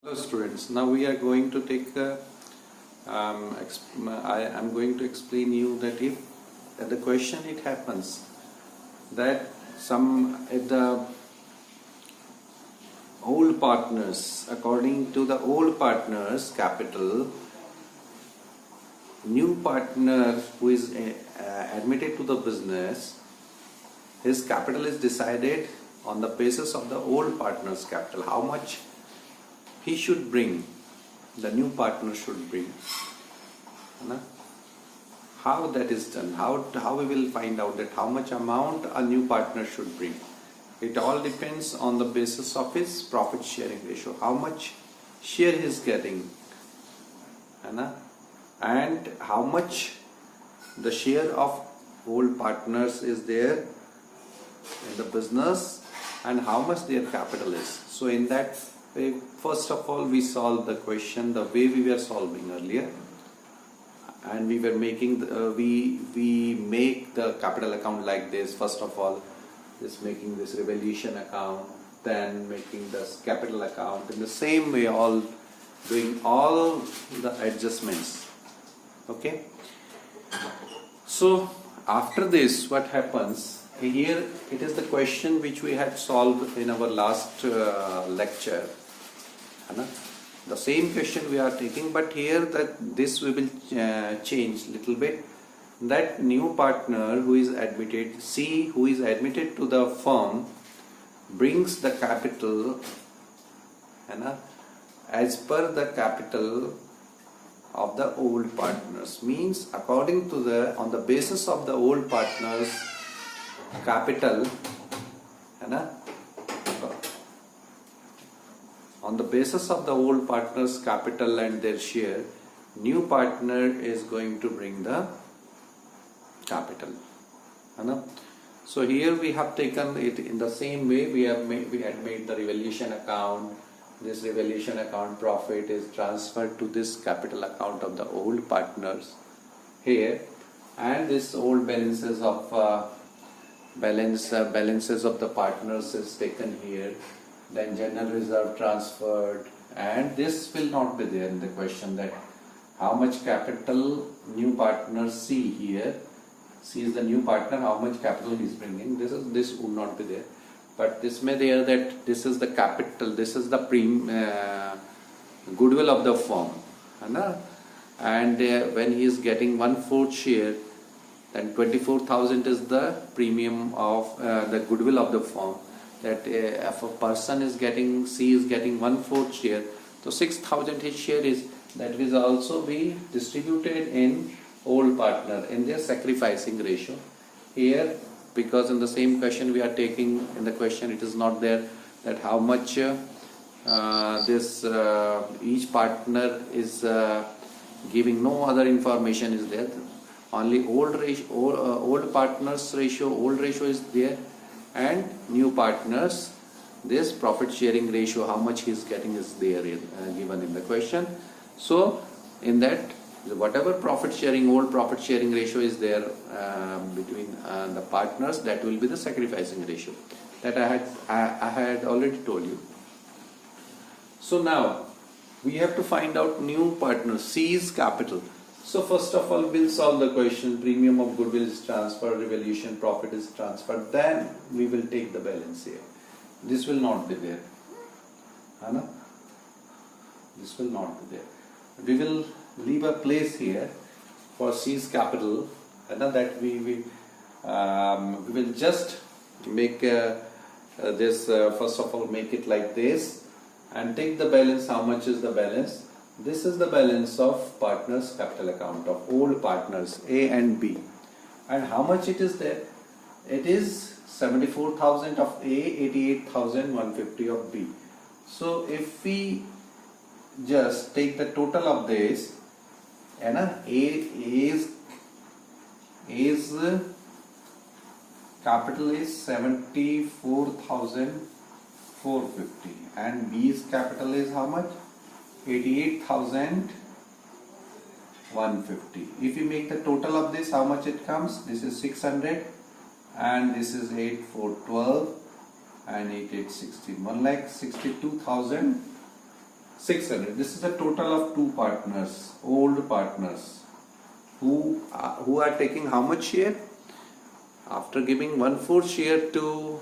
Hello students, now we are going to take I am going to explain you that if the question it happens that if the old partners, according to the old partners capital, new partner who is admitted to the business, his capital is decided on the basis of the old partner's capital, how much he should bring, the new partner should bring. How that is done, how we will find out that how much amount a new partner should bring. It all depends on the basis of his profit sharing ratio, how much share he is getting, and how much the share of old partners is there in the business and how much their capital is. So in that way, first of all, we solve the question the way we were solving earlier, and we were making we make the capital account like this. First of all, just making this revaluation account, then making this capital account. In the same way, all doing all the adjustments. Okay. So after this, what happens? Here it is the question which we had solved in our last lecture. The same question we are taking, but here this we will change little bit. That new partner who is admitted, C, who is admitted to the firm, brings the capital as per the capital of the old partners. Means according to on the basis of the old partners capital, on the basis of the old partners capital and their share, new partner is going to bring the capital. So here we have taken it in the same way. We had made the revaluation account. This revaluation account profit is transferred to this capital account of the old partners here, and this old balances of balances of the partners is taken here. Then general reserve transferred, and this will not be there in the question, that how much capital new partner C here. C is the new partner, how much capital he is bringing. This would not be there, but this may there that this is the capital, this is the goodwill of the firm, and when he is getting 1/4 share, then 24,000 is the premium of the goodwill of the firm. That if a person is getting, C is getting 1/4 share, so 6,000 his share is, that will also be distributed in old partner in their sacrificing ratio. Here, because in the same question we are taking, in the question it is not there that how much each partner is giving, no other information is there, only old partners ratio, old ratio is there, and new partners, this profit sharing ratio, how much he is getting is there given in the question. So in that, whatever profit sharing, old profit sharing ratio is there between the partners, that will be the sacrificing ratio that I had already told you. So now we have to find out new partner C's capital. So first of all, we'll solve the question. Premium of goodwill is transferred, revaluation profit is transferred. Then we will take the balance here. This will not be there. This will not be there. We will leave a place here for C's capital. That we will just make this. First of all, make it like this, and take the balance. How much is the balance? This is the balance of partners capital account of old partners A and B. And how much it is there? It is 74,000 of A, 88,150 of B. So if we just take the total of this, A's capital is 74,450 and B's capital is how much? 88,150. If you make the total of this, how much it comes? This is 600 and this is 8,412 and 8,816. 1,62,000 600. This is the total of two partners, old partners, who are taking how much share? After giving 1/4 share to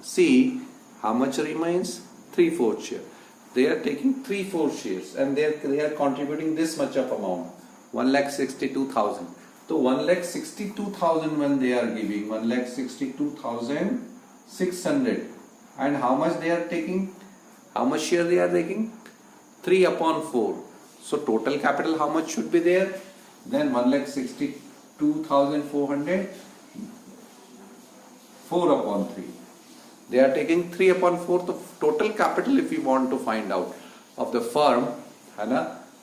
C, how much remains? 3/4 share. They are taking 3/4 shares, and they are contributing this much of amount, 1,62,000. So 1,62,000 when they are giving 1,62,600, and how much they are taking? How much share they are taking? 3/4. So total capital how much should be there? Then 1,62,400, 4/3. They are taking 3/4 of total capital. If we want to find out of the firm,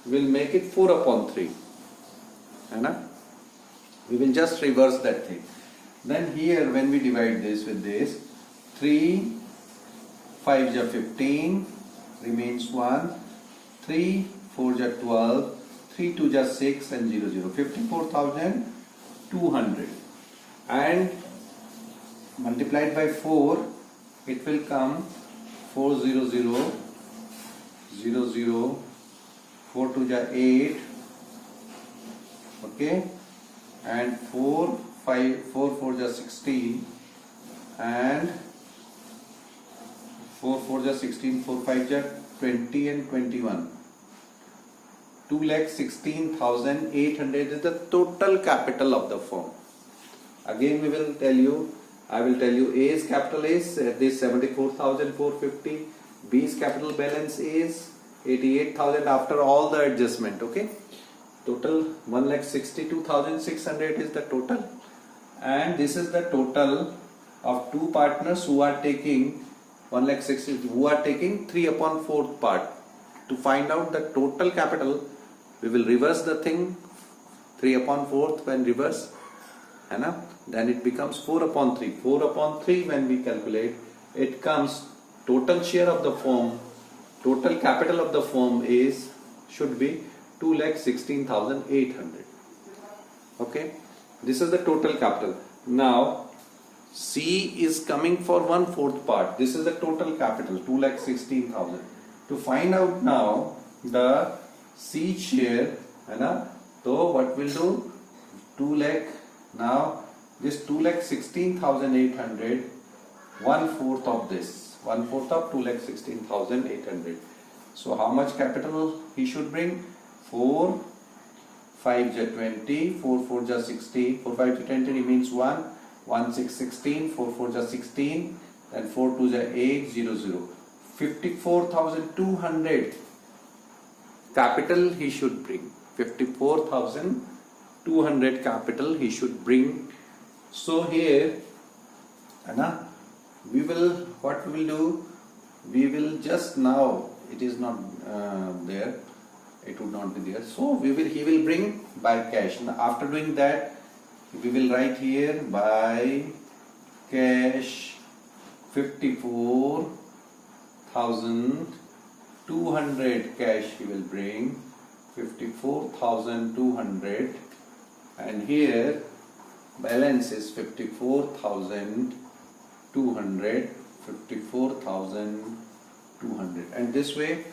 we'll make it 4/3. We will just reverse that thing. Then here when we divide this with this, 3 5 ja 15 remains 1, 3 4 ja 12, 3 2 ja 6 and 0 0, 54,200, and multiplied by 4 it will come 400 00, 4 2 ja 8, okay, and 4 4 ja 16, and 4 4 ja 16, 4 5 ja 20 and 21. 2,16,800 is the total capital of the firm. Again I will tell you A's capital is this 74,450, B's capital balance is 88,000 after all the adjustment, okay. Total 1,62,600 is the total, and this is the total of two partners who are taking 1,60,000, who are taking 3/4 part. To find out the total capital, we will reverse the thing, 3/4 when reverse, then it becomes 4/3. 4/3 when we calculate, it comes total share of the firm, total capital of the firm should be 2,16,800. Okay, this is the total capital. Now C is coming for 1/4 part. This is the total capital, 2,16,000. To find out now the C share, so what we'll do? 2 lakh. Now this 2,16,800, 1/4 of this, 1/4 of 2,16,800. So how much capital he should bring? 4 5 ja 20, 4 4 ja 16, 4 5 ja 20 remains 1, 1 6 16, 4 4 ja 16, then 4 2 ja 8, 0 0. 54,200 capital he should bring. 54,200 capital he should bring. So here, what we will do? We will just now, it is not there. It would not be there. So he will bring by cash. Now after doing that, we will write here by cash 54,200 cash he will bring, 54,200, and here balance is 54,200, 54,200, and this way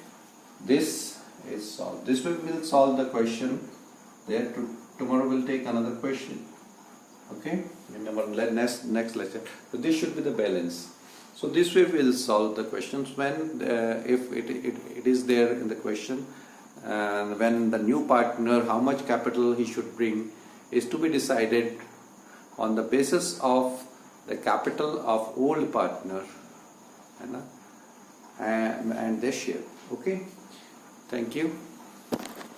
this is solved. This way we will solve the question. There tomorrow we'll take another question. Okay, remember next lecture. So this should be the balance. So this way we will solve the questions when if it is there in the question, and when the new partner how much capital he should bring is to be decided on the basis of the capital of old partner and their share. Okay, thank you.